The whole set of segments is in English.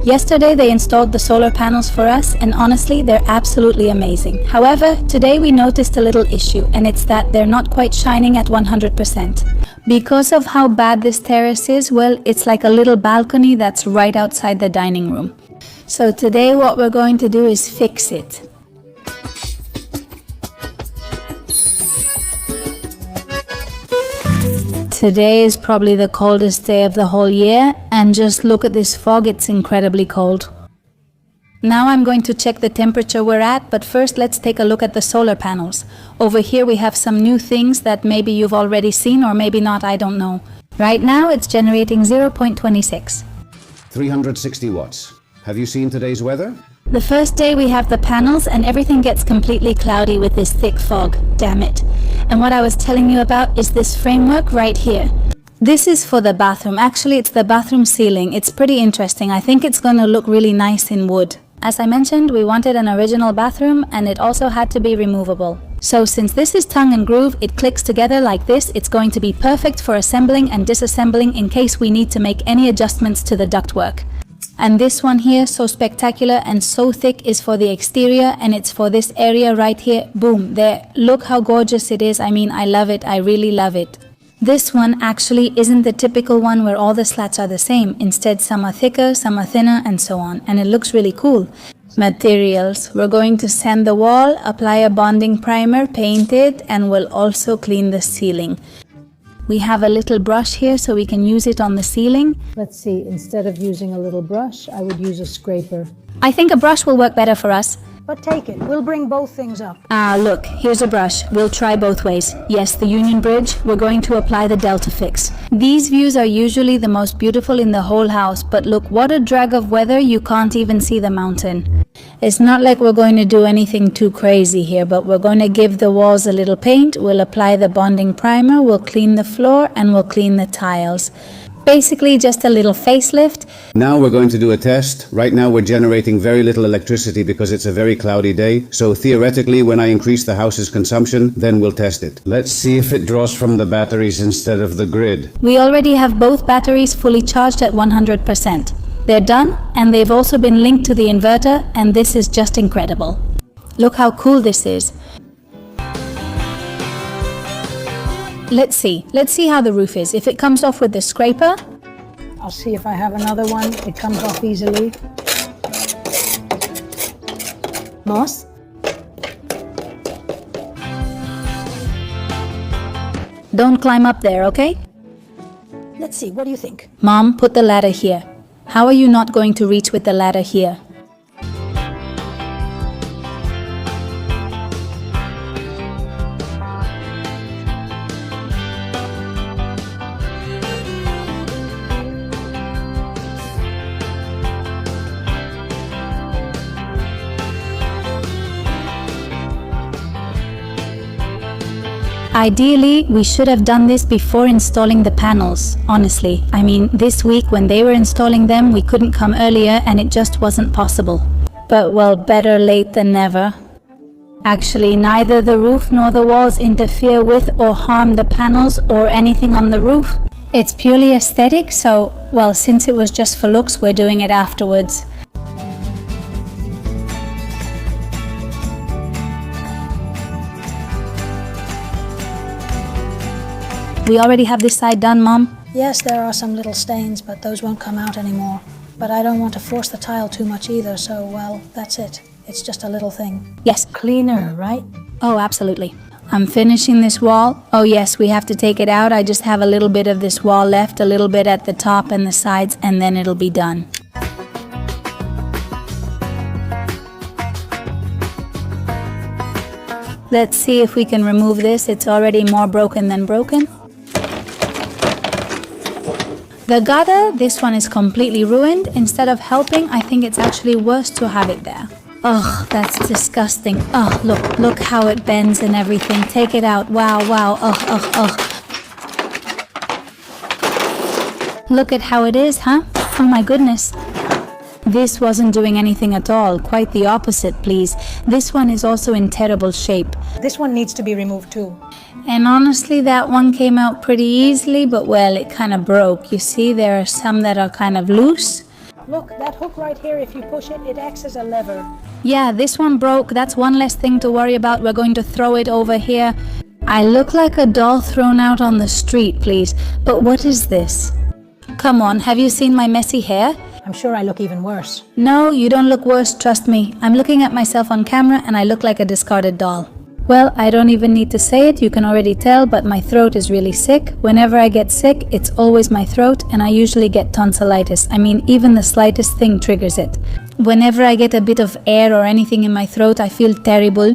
Yesterday they installed the solar panels for us, and honestly they're absolutely amazing. However, today we noticed a little issue, and it's that they're not quite shining at 100%. Because of how bad this terrace is, well, it's like a little balcony that's right outside the dining room. So today what we're going to do is fix it. Today is probably the coldest day of the whole year, and just look at this fog, it's incredibly cold. Now I'm going to check the temperature we're at, but first let's take a look at the solar panels. Over here we have some new things that maybe you've already seen or maybe not, I don't know. Right now it's generating 0.26. 360 watts. Have you seen today's weather? The first day we have the panels and everything gets completely cloudy with this thick fog, damn it. And what I was telling you about is this framework right here. This is for the bathroom. Actually, it's the bathroom ceiling. It's pretty interesting. I think it's going to look really nice in wood. As I mentioned, we wanted an original bathroom and it also had to be removable. So since this is tongue and groove, it clicks together like this. It's going to be perfect for assembling and disassembling in case we need to make any adjustments to the ductwork. And this one here, so spectacular and so thick, is for the exterior, and it's for this area right here. Boom, there. Look how gorgeous it is. I mean, I love it. I really love it. This one actually isn't the typical one where all the slats are the same. Instead, some are thicker, some are thinner, and so on. And it looks really cool. Materials. We're going to sand the wall, apply a bonding primer, paint it, and we'll also clean the ceiling. We have a little brush here so we can use it on the ceiling. Let's see, instead of using a little brush, I would use a scraper. I think a brush will work better for us. But take it, we'll bring both things up. Look, here's a brush. We'll try both ways. Yes, the Union Bridge. We're going to apply the Delta Fix. These views are usually the most beautiful in the whole house, but look, what a drag of weather, you can't even see the mountain. It's not like we're going to do anything too crazy here, but we're going to give the walls a little paint, we'll apply the bonding primer, we'll clean the floor, and we'll clean the tiles. Basically just a little facelift. Now we're going to do a test. Right now we're generating very little electricity because it's a very cloudy day. So theoretically, when I increase the house's consumption, then we'll test it. Let's see if it draws from the batteries instead of the grid. We already have both batteries fully charged at 100%. They're done, and they've also been linked to the inverter, and this is just incredible. Look how cool this is. Let's see how the roof is. If it comes off with the scraper. I'll see if I have another one. It comes off easily. Moss? Don't climb up there, okay? Let's see, what do you think? Mom, put the ladder here. How are you not going to reach with the ladder here? Ideally, we should have done this before installing the panels, honestly. I mean, this week when they were installing them, we couldn't come earlier and it just wasn't possible. But well, better late than never. Actually, neither the roof nor the walls interfere with or harm the panels or anything on the roof. It's purely aesthetic, so, well, since it was just for looks, we're doing it afterwards. We already have this side done, Mom? Yes, there are some little stains, but those won't come out anymore. But I don't want to force the tile too much either, so, well, that's it. It's just a little thing. Yes. Cleaner, right? Oh, absolutely. I'm finishing this wall. Oh yes, we have to take it out. I just have a little bit of this wall left, a little bit at the top and the sides, and then it'll be done. Let's see if we can remove this. It's already more broken than broken. The gutter, this one is completely ruined. Instead of helping, I think it's actually worse to have it there. Ugh, that's disgusting. Ugh, look how it bends and everything. Take it out. Wow. Ugh. Look at how it is, huh? Oh my goodness. This wasn't doing anything at all. Quite the opposite, please. This one is also in terrible shape. This one needs to be removed too. And honestly, that one came out pretty easily, but well, it kind of broke. You see, there are some that are kind of loose. Look, that hook right here, if you push it, it acts as a lever. Yeah, this one broke. That's one less thing to worry about. We're going to throw it over here. I look like a doll thrown out on the street, please. But what is this? Come on, have you seen my messy hair? I'm sure I look even worse. No, you don't look worse, trust me. I'm looking at myself on camera and I look like a discarded doll. Well, I don't even need to say it, you can already tell, but my throat is really sick. Whenever I get sick, it's always my throat, and I usually get tonsillitis. I mean, even the slightest thing triggers it. Whenever I get a bit of air or anything in my throat, I feel terrible.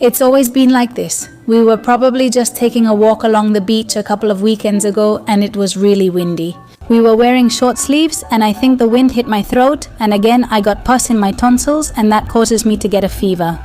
It's always been like this. We were probably just taking a walk along the beach a couple of weekends ago, and it was really windy. We were wearing short sleeves, and I think the wind hit my throat, and again I got pus in my tonsils, and that causes me to get a fever.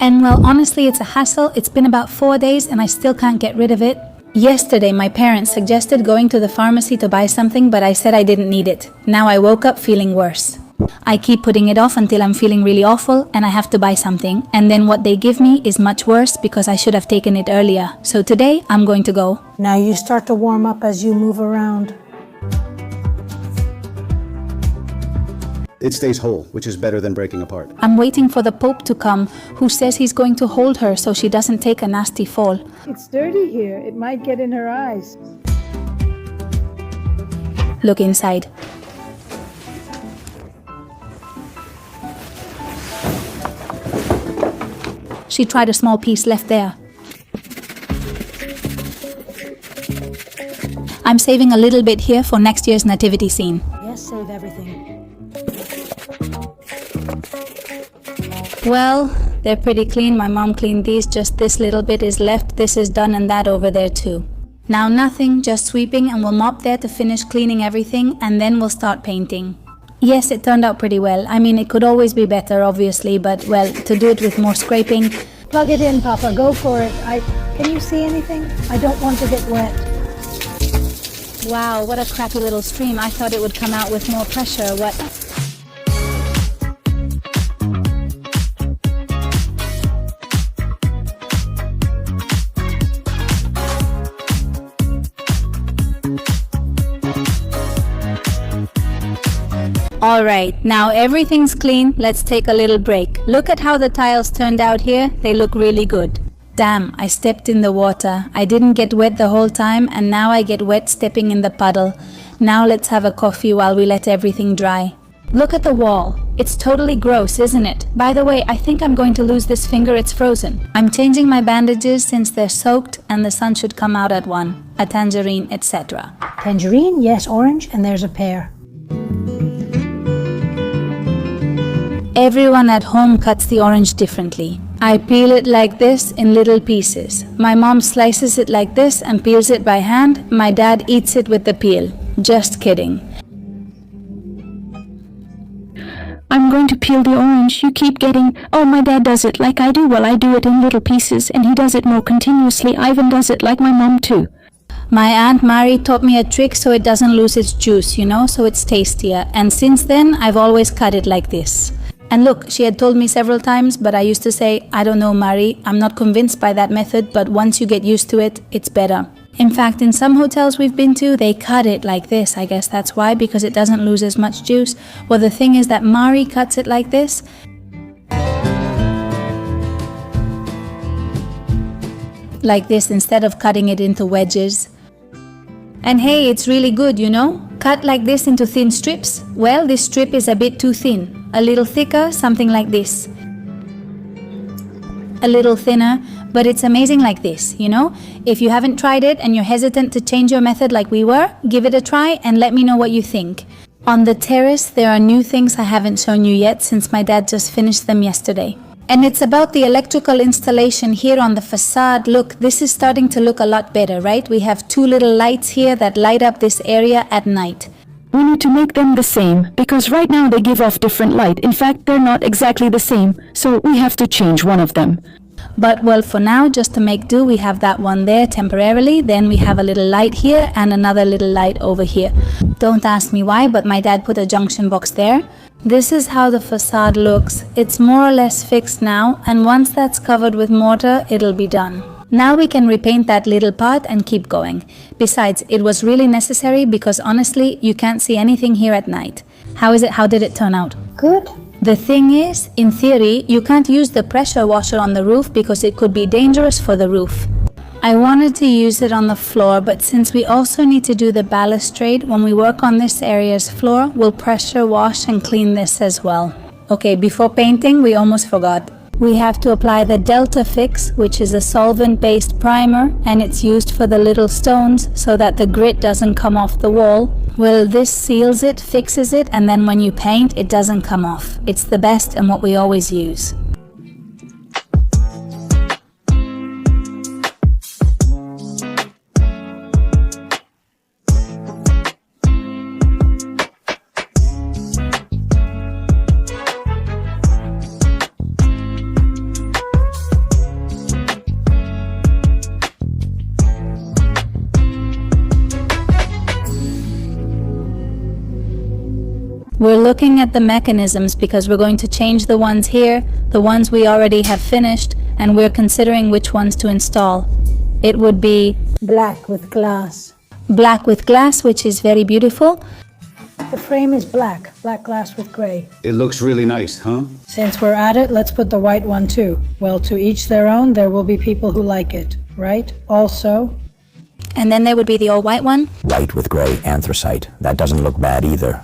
And well, honestly, it's a hassle. It's been about 4 days and I still can't get rid of it. Yesterday, my parents suggested going to the pharmacy to buy something, but I said I didn't need it. Now I woke up feeling worse. I keep putting it off until I'm feeling really awful and I have to buy something. And then what they give me is much worse because I should have taken it earlier. So today, I'm going to go. Now you start to warm up as you move around. It stays whole, which is better than breaking apart. I'm waiting for the Pope to come, who says he's going to hold her so she doesn't take a nasty fall. It's dirty here. It might get in her eyes. Look inside. She tried a small piece left there. I'm saving a little bit here for next year's nativity scene. Yes, save everything. Well, they're pretty clean. My mom cleaned these. Just this little bit is left. This is done and that over there too. Now nothing, just sweeping, and we'll mop there to finish cleaning everything and then we'll start painting. Yes, it turned out pretty well. I mean, it could always be better, obviously, but well, to do it with more scraping. Plug it in, Papa. Go for it. Can you see anything? I don't want to get wet. Wow, what a crappy little stream. I thought it would come out with more pressure. What? Alright, now everything's clean, let's take a little break. Look at how the tiles turned out here, they look really good. Damn, I stepped in the water. I didn't get wet the whole time and now I get wet stepping in the puddle. Now let's have a coffee while we let everything dry. Look at the wall. It's totally gross, isn't it? By the way, I think I'm going to lose this finger, it's frozen. I'm changing my bandages since they're soaked and the sun should come out at 1. A tangerine, etc. Tangerine, yes, orange, and there's a pear. Everyone at home cuts the orange differently. I peel it like this in little pieces. My mom slices it like this and peels it by hand. My dad eats it with the peel. Just kidding. I'm going to peel the orange. You keep getting, oh, my dad does it like I do. Well, I do it in little pieces and he does it more continuously. Ivan does it like my mom too. My Aunt Mary taught me a trick so it doesn't lose its juice, you know, so it's tastier. And since then, I've always cut it like this. And look, she had told me several times, but I used to say, I don't know, Mari, I'm not convinced by that method, but once you get used to it, it's better. In fact, in some hotels we've been to, they cut it like this. I guess that's why, because it doesn't lose as much juice. Well, the thing is that Mari cuts it like this. Like this, instead of cutting it into wedges. And hey, it's really good, you know? Cut like this into thin strips. Well, this strip is a bit too thin. A little thicker, something like this. A little thinner, but it's amazing like this, you know? If you haven't tried it and you're hesitant to change your method like we were, give it a try and let me know what you think. On the terrace, there are new things I haven't shown you yet since my dad just finished them yesterday. And it's about the electrical installation here on the facade. Look, this is starting to look a lot better, right? We have 2 little lights here that light up this area at night. We need to make them the same because right now they give off different light. In fact, they're not exactly the same, so we have to change one of them. But well, for now, just to make do, we have that one there temporarily. Then we have a little light here and another little light over here. Don't ask me why, but my dad put a junction box there. This is how the facade looks. It's more or less fixed now, and once that's covered with mortar, it'll be done. Now we can repaint that little part and keep going. Besides, it was really necessary because honestly, you can't see anything here at night. How did it turn out? Good. The thing is, in theory, you can't use the pressure washer on the roof because it could be dangerous for the roof. I wanted to use it on the floor, but since we also need to do the balustrade, when we work on this area's floor, we'll pressure wash and clean this as well. Okay, before painting, we almost forgot. We have to apply the Delta Fix, which is a solvent-based primer, and it's used for the little stones so that the grit doesn't come off the wall. Well, this seals it, fixes it, and then when you paint, it doesn't come off. It's the best and what we always use. We're looking at the mechanisms because we're going to change the ones here, the ones we already have finished, and we're considering which ones to install. It would be Black with glass. black with glass, which is very beautiful. The frame is black glass with gray. It looks really nice, huh? Since we're at it, let's put the white one too. Well, to each their own, there will be people who like it, right? Also, And then there would be the all white one. White with gray anthracite. That doesn't look bad either.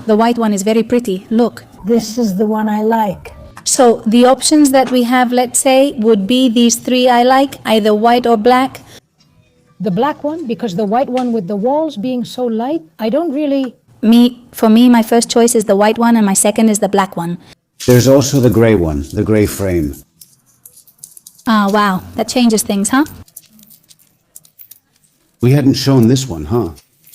The white one is very pretty. Look. this is the one I like. So the options that we have, let's say, would be these three I like, either white or black. The black one, because the white one with the walls being so light, I don't really... For me, my first choice is the white one and my second is the black one. There's also the gray one, the gray frame. Ah, wow. That changes things, huh? We hadn't shown this one, huh?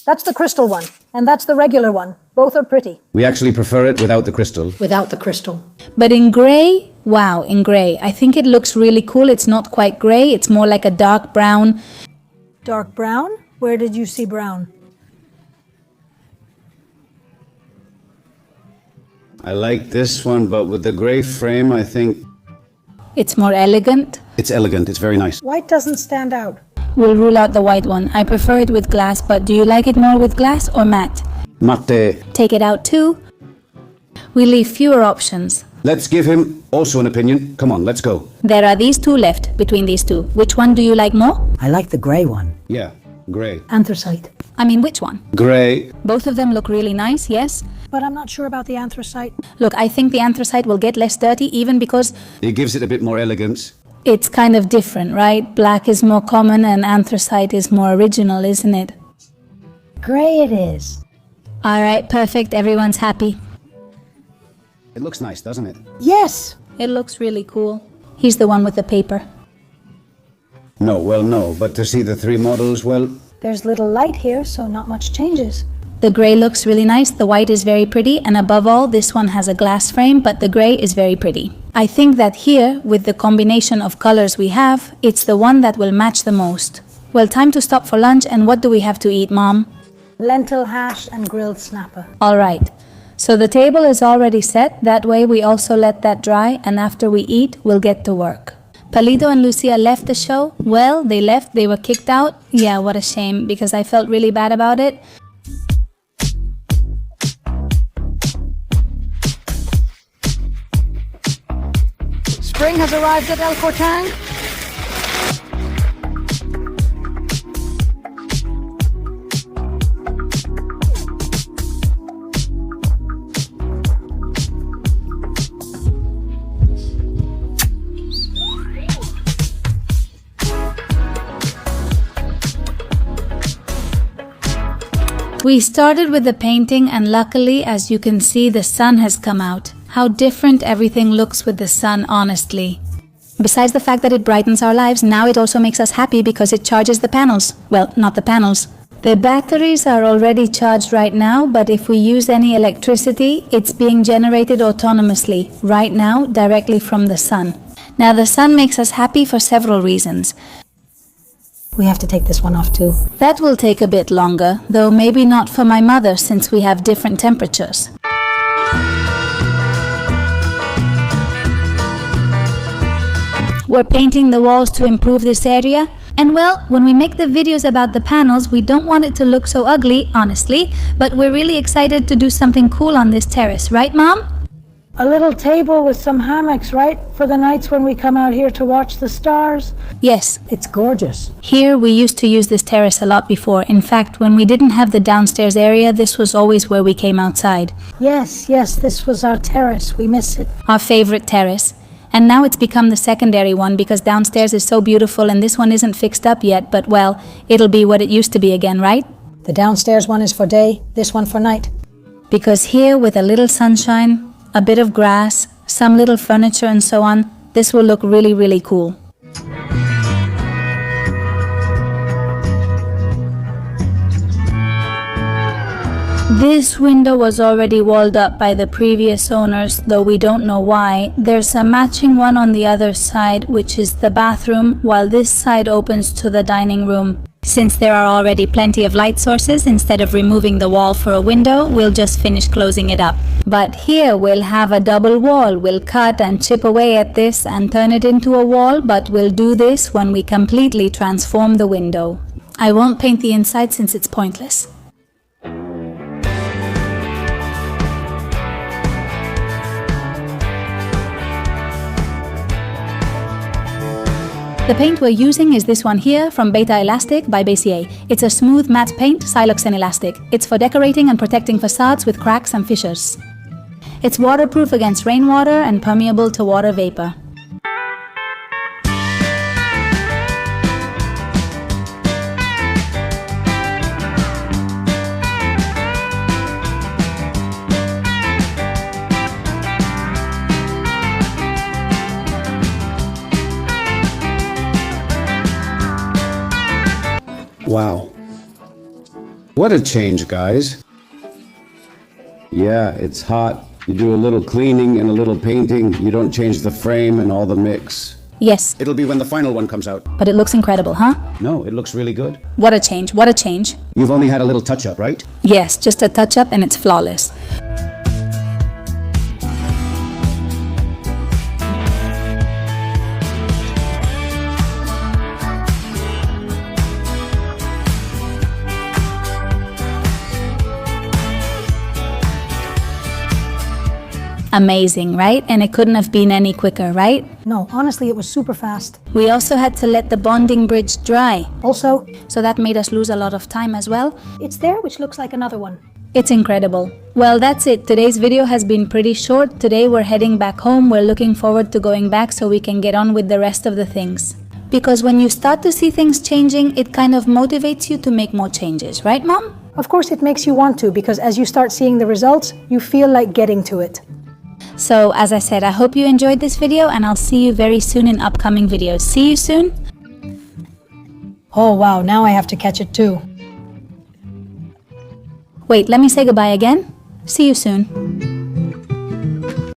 That's the crystal one, and that's the regular one. Both are pretty. We actually prefer it without the crystal. Without the crystal. But in gray, wow, in gray, I think it looks really cool. It's not quite gray. It's more like a dark brown. Dark brown? Where did you see brown? I like this one, but with the gray frame, I think It's more elegant. it's elegant. It's very nice. White doesn't stand out. We'll rule out the white one. I prefer it with glass, but do you like it more with glass or matte? Matte. Take it out too. We leave fewer options. Let's give him also an opinion. Come on, let's go. There are these two left between these two. Which one do you like more? I like the gray one. Yeah, gray. Anthracite. I mean, which one? Gray. Both of them look really nice, yes? But I'm not sure about the anthracite. Look, I think the anthracite will get less dirty even because It gives it a bit more elegance. it's kind of different, right? Black is more common and anthracite is more original, isn't it? Gray it is. All right, perfect. Everyone's happy. It looks nice, doesn't it? Yes. It looks really cool. He's the one with the paper. No, well, no. But to see the three models, well, There's little light here, so not much changes. The gray looks really nice, the white is very pretty, and above all, this one has a glass frame, but the gray is very pretty. I think that here, with the combination of colors we have, it's the one that will match the most. Well, time to stop for lunch, and what do we have to eat, Mom? Lentil hash and grilled snapper. All right. So the table is already set, that way we also let that dry, and after we eat, we'll get to work. Palito and Lucia left the show. Well, they left, they were kicked out. Yeah, what a shame, because I felt really bad about it. Spring has arrived at El Fortang. We started with the painting and luckily, as you can see, the sun has come out. How different everything looks with the sun, honestly. Besides the fact that it brightens our lives, now it also makes us happy because it charges the panels. Well, not the panels. The batteries are already charged right now, but if we use any electricity, it's being generated autonomously, right now, directly from the sun. Now, the sun makes us happy for several reasons. We have to take this one off too. That will take a bit longer, though maybe not for my mother since we have different temperatures. We're painting the walls to improve this area. And well, when we make the videos about the panels, we don't want it to look so ugly, honestly, but we're really excited to do something cool on this terrace, right, Mom? A little table with some hammocks, right? For the nights when we come out here to watch the stars. Yes. It's gorgeous. Here, we used to use this terrace a lot before. In fact, when we didn't have the downstairs area, this was always where we came outside. Yes, this was our terrace. We miss it. Our favorite terrace. And now it's become the secondary one because downstairs is so beautiful and this one isn't fixed up yet, but well, it'll be what it used to be again, right? The downstairs one is for day, this one for night. Because here, with a little sunshine, a bit of grass, some little furniture and so on, this will look really, really cool. This window was already walled up by the previous owners, though we don't know why. There's a matching one on the other side, which is the bathroom, while this side opens to the dining room. Since there are already plenty of light sources, instead of removing the wall for a window, we'll just finish closing it up. But here we'll have a double wall. We'll cut and chip away at this and turn it into a wall, but we'll do this when we completely transform the window. I won't paint the inside since it's pointless. The paint we're using is this one here from Beta Elastic by Bézier. It's a smooth matte paint, siloxane elastic. It's for decorating and protecting facades with cracks and fissures. It's waterproof against rainwater and permeable to water vapor. Wow. What a change, guys. Yeah, it's hot. You do a little cleaning and a little painting. You don't change the frame and all the mix. Yes, It'll be when the final one comes out. but it looks incredible, huh? No, it looks really good. What a change, what a change. You've only had a little touch-up, right? Yes, just a touch-up and it's flawless. Amazing, right? And it couldn't have been any quicker, right? No, honestly, it was super fast. We also had to let the bonding bridge dry, Also, so that made us lose a lot of time as well. it's there, which looks like another one. It's incredible. Well, that's it. Today's video has been pretty short. Today we're heading back home. We're looking forward to going back so we can get on with the rest of the things. Because when you start to see things changing, it kind of motivates you to make more changes, right, Mom? Of course, it makes you want to, because as you start seeing the results, you feel like getting to it. So, as I said, I hope you enjoyed this video and I'll see you very soon in upcoming videos. See you soon. Oh wow, now I have to catch it too. Wait, let me say goodbye again. See you soon.